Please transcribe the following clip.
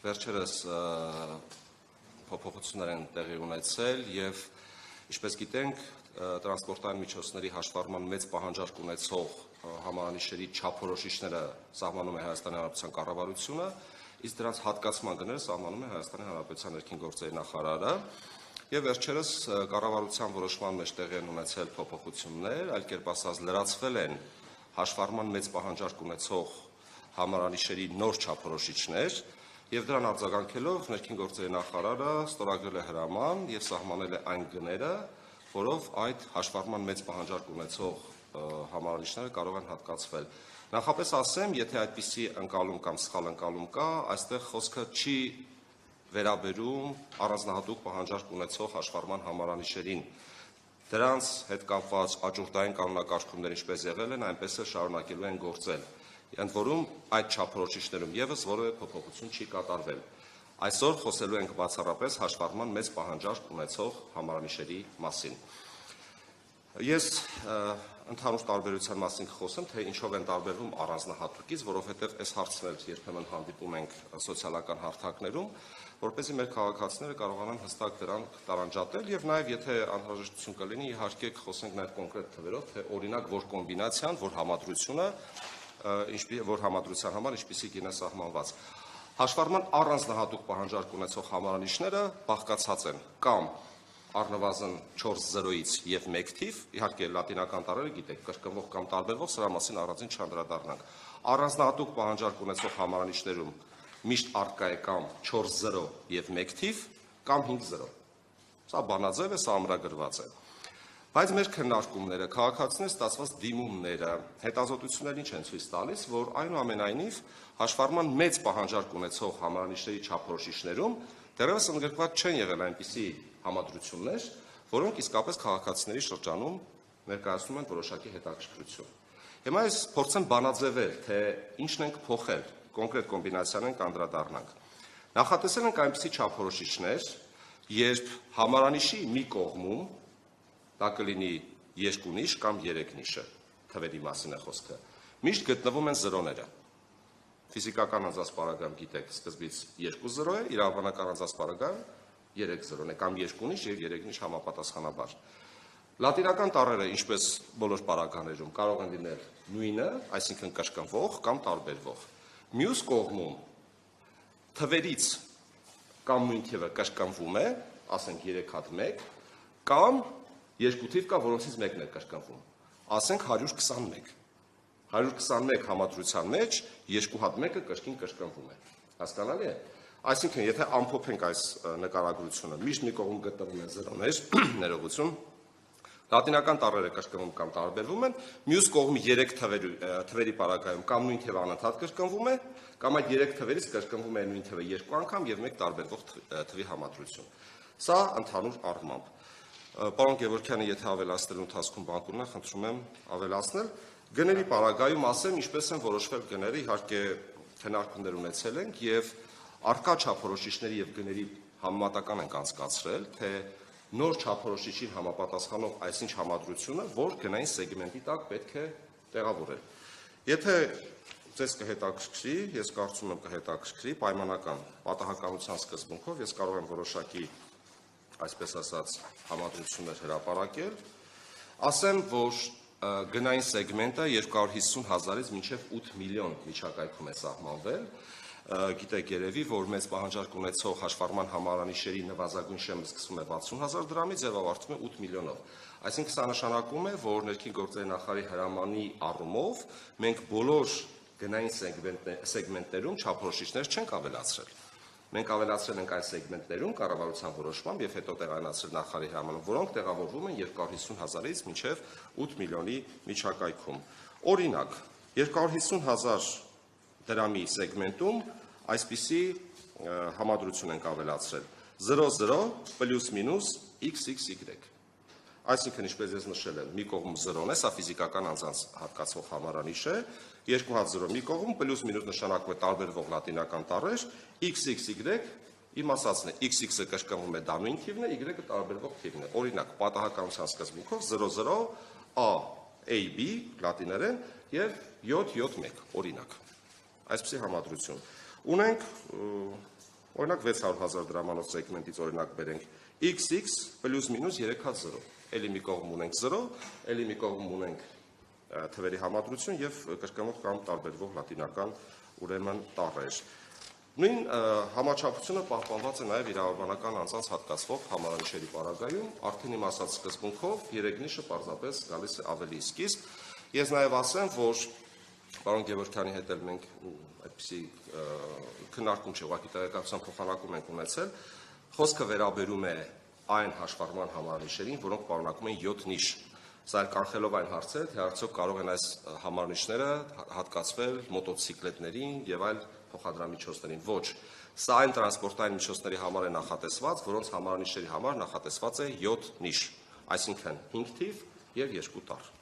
վերջերս փոփոխություններ են տեղի ունեցել եւ ինչպես գիտենք տրանսպորտային միջոցների հաշվառման մեծ պահանջարկ ունեցող համարանիշերի չափորոշիչները սահմանում է Հայաստանի Հանրապետության կառավարությունը, իսկ դրանց հատկացման գները սահմանում է Հայաստանի Հանրապետության ներքին գործերի նախարարը եւ վերջերս կառավարության որոշման մեջ տեղի են ունեցել փոփոխություններ, այլ կերպ ասած լրացվել են հաշվառման մեծ պահանջարկ ունեցող համարանիշերի նոր չափորոշիչներ եւ դրան արձագանքելով ներքին գործերի նախարարը ստորագրել է հրաման եւ սահմանել է այն գները, որով այդ հաշվառման մեծ պահանջարկ ունեցող համարանիշները կարող են հատկացվել։ Նախապես ասեմ, եթե այդպիսի ընկալում կամ սխալ ընկալում կա, այստեղ խոսքը չի վերաբերում առանձնահատուկ պահանջարկ ունեցող հաշվառման համարանիշերին։ Դրանց հետ կապված աճուրդային կանոնակարգումներ ինչպես եղել են, այնպես էլ շարունակելու են գործել։ Ընդ որում այդ չափորոշիչներում եւս որևէ փոփոխություն չի կատարվել։ Այսօր խոսելու ենք բացառապես հաշվառման մեծ պահանջարկ ունեցող համարանիշերի մասին։ Ես ընդհանուր տարբերության մասին կխոսեմ, թե ինչով են տարբերվում առանձնահատուկից, որովհետև այս հարցն էլ երբեմն հանդիպում ենք սոցիալական հարթակներում, որպեսզի մեր քաղաքացիները կարողանան հստակ դրան տարանջատել եւ նաեւ եթե անհրաժեշտություն կլինի, իհարկե կխոսենք նաեւ կոնկրետ թվերով, թե օրինակ որ կոմբինացիան, որ համադրության համար ինչպիսի գին է սահմանված։ Հաշվառման առանձնահատուկ պահանջարկ ունեցող համարանիշները բաղկացած են կամ առնվազն 4-0-ից եւ 1 թիվ, իհարկե լատինական տառերը գիտեք, կրկնվող կամ տարբերվող, սրա մասին առանձին չանդրադառնանք։ Առանձնահատուկ պահանջարկ ունեցող համարանիշներում միշտ առկա է կամ 4-0 եւ 1 թիվ կամ 5-0։ Սա բանաձև է, սա ամրագրված է։ Բայց մեր քննարկումները, քաղաքացիների ստացված դիմումները, հետազոտություններն ինչ են ցույց տալիս, որ այնուամենայնիվ հաշվառման մեծ պահանջարկ ունեցող համարանիշների չափորոշիչներում դեռևս ընդգրկված չեն եղել այնպիսի համադրություններ, որոնք իսկապես քաղաքացիների շրջանում ներկայացնում են որոշակի հետաքրքրություն։ Հիմա ես փորձեմ բանաձևել, թե ինչն ենք փոխել, կոնկրետ կոմբինացիան ենք անդրադառնանք։ Նախատեսել ենք այնպիսի չափորոշիչներ, երբ համարանիշի մի կողմում դա կլինի 2 նիշ կամ 3 նիշը, թվերի մասին է խոսքը, միշտ գտնվում են զրոները։ Ֆիզիկական անձնասպառագայում գիտեք, սկզբից 2-0 է, իրավաբանական անձնասպառագայում 3-0 է, կամ 2 նիշ եւ 3 նիշ համապատասխանաբար։ Լատինական տառերը, ինչպես բոլոր պարագաներում, կարող են լինել նույնը, այսինքն կրկնվող կամ տարբերվող։ Մյուս կողմում թվերից կամ նույն թիվը կրկնվում է, ասենք 3 հատ 1, կամ 2 թիվ կա, որոնցից մեկն է կրկնվում, ասենք 121։ 121 համադրության մեջ 2 հատ 1-ը կրկին կրկնվում է։ Հասկանալի է։ Այսինքն, եթե ամփոփենք այս նկարագրությունը, միշտ մի կողմում գտնվում են զրոներ, ներողություն, լատինական տառերը կրկնվում կամ տարբերվում են, մյուս կողմի 3 թվերի պարագայում կամ նույն թիվը անընդհատ կրկնվում է, կամ այդ 3 թվերից կրկնվում է նույն թիվը 2 անգամ եւ 1 տարբերվող թվի համադրություն։ Սա ընդհանուր առմամբ։ Պարոն Գևորգյանը, եթե ավելացնելու ընթացքում բան կունենա, խնդրում եմ ավելացնել։ Գների պարագայում ասեմ, ինչպես են որոշվել գները, իհարկե քննարկումներ ունեցել ենք եւ արկա չափորոշիչների եւ գների համեմատական ենք անցկացրել, թե նոր չափորոշիչին համապատասխանող այսինչ համադրությունը, որ գնային սեգմենտի տակ պետք է տեղավորել։ Եթե ձեզ կհետաքրքրի, ես կարծում եմ կհետաքրքրի պայմանական պատահականության սկզբունքով ես կարող եմ որոշակի այսպես ասած համադրություններ հրապարակել, ասեմ, որ գնային սեգմենտը 250,000-ից մինչև 8 միլիոն միջակայքում է սահմանվել, գիտեք երևի, որ մեծ պահանջարկ ունեցող հաշվառման համարանիշերի նվազագույն շեմը սկսվում է 60,000 դրամից եւ ավարտվում է 8 միլիոնով։ Այսինքն սա նշանակում է, որ ներքին գործերի նախարարի հրամանի առումով մենք բոլոր գնային սեգմենտներում չափորոշիչներ չենք ավելացրել։ Մենք ավելացրել ենք այն սեգմենտներում կառավարության որոշմամբ եւ հետո տեղայնացրել նախարարի հրամանով, որոնք տեղավորվում են 250,000-ից մինչեւ 8 միլիոնի միջակայքում։ Օրինակ, 250,000 դրամի սեգմենտում այսպիսի համադրություն ենք ավելացրել 00 +- XXY։ Այսինքն, ինչպես ես նշել եմ, մի կողմ 0-ն է, սա ֆիզիկական անձանց հատկացող համարանիշ է, 2 հատ 0 մի կողմ, +- նշանակում է տարբերվող լատինական տառեր, XXY իմացածն է, XX-ը կրկնվում է դա նույն թիվն է, Y-ը տարբերվող թիվն է։ Օրինակ, պատահականության սկզբունքով 00 A AB լատիներեն եւ 771 օրինակ։ Այսպիսի համադրություն։ Ունենք Օրինակ 600,000 դրամանոց սեգմենտից օրինակ բերենք XX պլյուս մինուս 3 հատ 0, էլի մի կողմ ունենք 0, էլի մի կողմ ունենք թվերի համադրություն եւ կրկնվող կամ տարբերվող լատինական ուրեմն տառեր։ Նույն համաչափությունը պահպանված է նաև իրավաբանական անձանց հատկացվող համարանիշերի պարագայում, արդեն իմ ասած սկզբունքով 3 նիշը պարզապես գալիս է ավելի սկիզբ։ Ես նաև ասեմ, որ պարոն Գևորգյանի հետ էլ մենք այդպիսի քննարկում չէ, ուղղակի տեղեկատվության փոխանակում ենք ունեցել, խոսքը վերաբերում է այն հաշվառման համարանիշերին, որոնք պարունակում են 7 նիշ։ Սա էլ կանխելով այն հարցերը, թե արդյոք կարող են այս համարանիշները հատկացվել մոտոցիկլետներին եւ այլ փոխադրամիջոցներին։ Ոչ, սա այն տրանսպորտային միջոցների համար է նախատեսված, որոնց համարանիշների համար նախատեսված է 7 նիշ, այսինքն 5 թիվ եւ 2 տառ։